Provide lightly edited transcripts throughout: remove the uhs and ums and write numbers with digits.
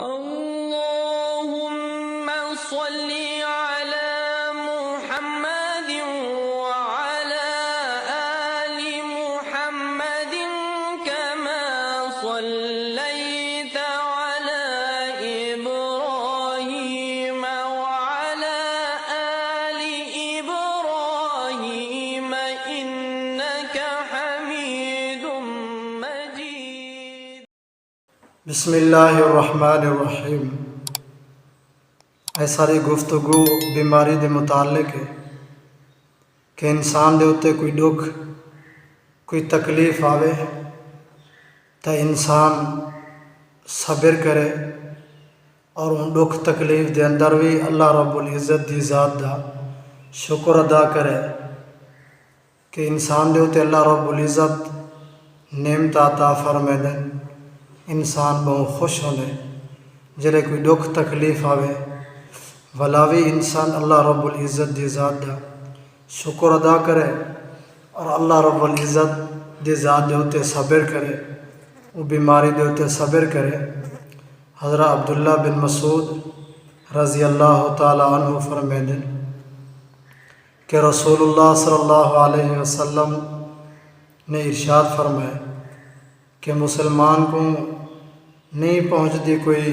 اللهم صل على محمد وعلى آل محمد كما صليت على إبراهيم وعلى آل إبراهيم إنك حميد مجيد۔ بسم اللہ الرحمن الرحیم۔ اے ساری گفتگو بیماری دے متعلق ہے کہ انسان دے اتے کوئی دکھ کوئی تکلیف آوے تو انسان صبر کرے اور ان دکھ تکلیف دے اندر بھی اللہ رب العزت دی ذات دا شکر ادا کرے کہ انسان دے اتے اللہ رب العزت نعمت عطا فرمائے دیں، انسان بہت خوش ہونے جلے کوئی دکھ تکلیف آوے ولاوی انسان اللہ رب العزت دی ذات دا شکر ادا کرے اور اللہ رب العزت دی ذات دے ہوتے صبر کرے، وہ بیماری دے ہوتے صبر کرے۔ حضرت عبداللہ بن مسعود رضی اللہ تعالی عنہ فرمائے کہ رسول اللہ صلی اللہ علیہ وسلم نے ارشاد فرمائے کہ مسلمان کو نہیں پہنچتی کوئی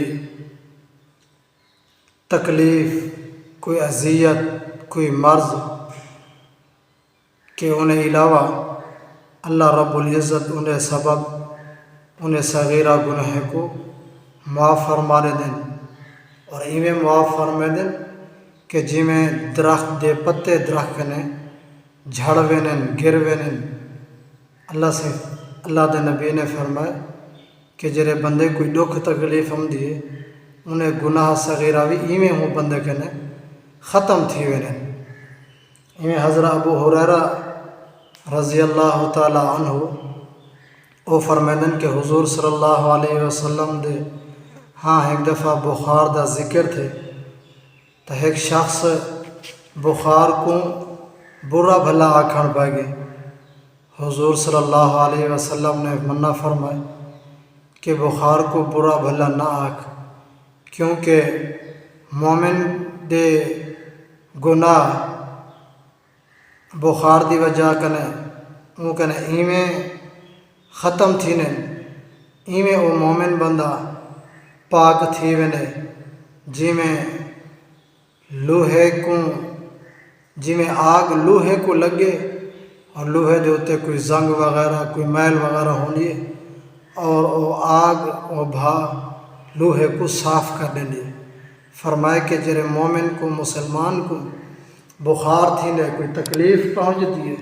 تکلیف کوئی اذیت کوئی مرض کہ انہیں علاوہ اللہ رب العزت انہیں سبب انہیں صغیرہ گناہ کو معاف فرمانے دیں، اور ایویں معاف فرمانے دیں کہ جی میں درخت دے پتے درخت نے جھڑ وینن گر وینن۔ اللہ دے نبی نے فرمائے کہ جرے بندے کوئی دکھ تکلیف ہم دیے انہیں گناہ صغیرہ بھی ایویں ہوں بندے کے نے ختم تھی وینے۔ ایویں حضرت ابو ہریرہ رضی اللہ تعالی عنہ او فرمیدن کہ حضور صلی اللہ علیہ وسلم دے ہاں ایک دفعہ بخار دا ذکر تھے تو ایک شخص بخار کو برا بھلا آکھن پائے، حضور صلی اللہ علیہ وسلم نے منع فرمائے کہ بخار کو برا بھلا نہ آکھ، کیونکہ مومن دے گناہ بخار دی وجہ کنے وہ کنے ایویں ختم تھینے، ایویں وہ مومن بندہ پاک تھی وینے جی میں لوہے کو جی میں آگ لوہے کو لگے اور لوہے دے ہوتے کوئی زنگ وغیرہ کوئی میل وغیرہ ہونی ہے اور وہ آگ وہ بھا لوہے کو صاف کر دینی۔ فرمائے کہ جرے مومن کو مسلمان کو بخار تھی نے کوئی تکلیف پہنچتی ہے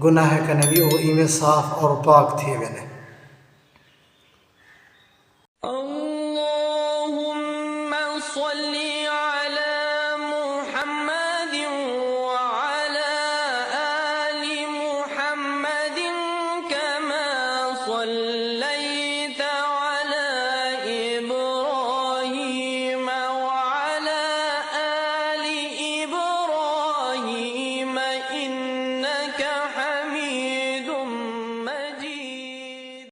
گناہ کا نبی وہ ایویں صاف اور پاک تھی وینے۔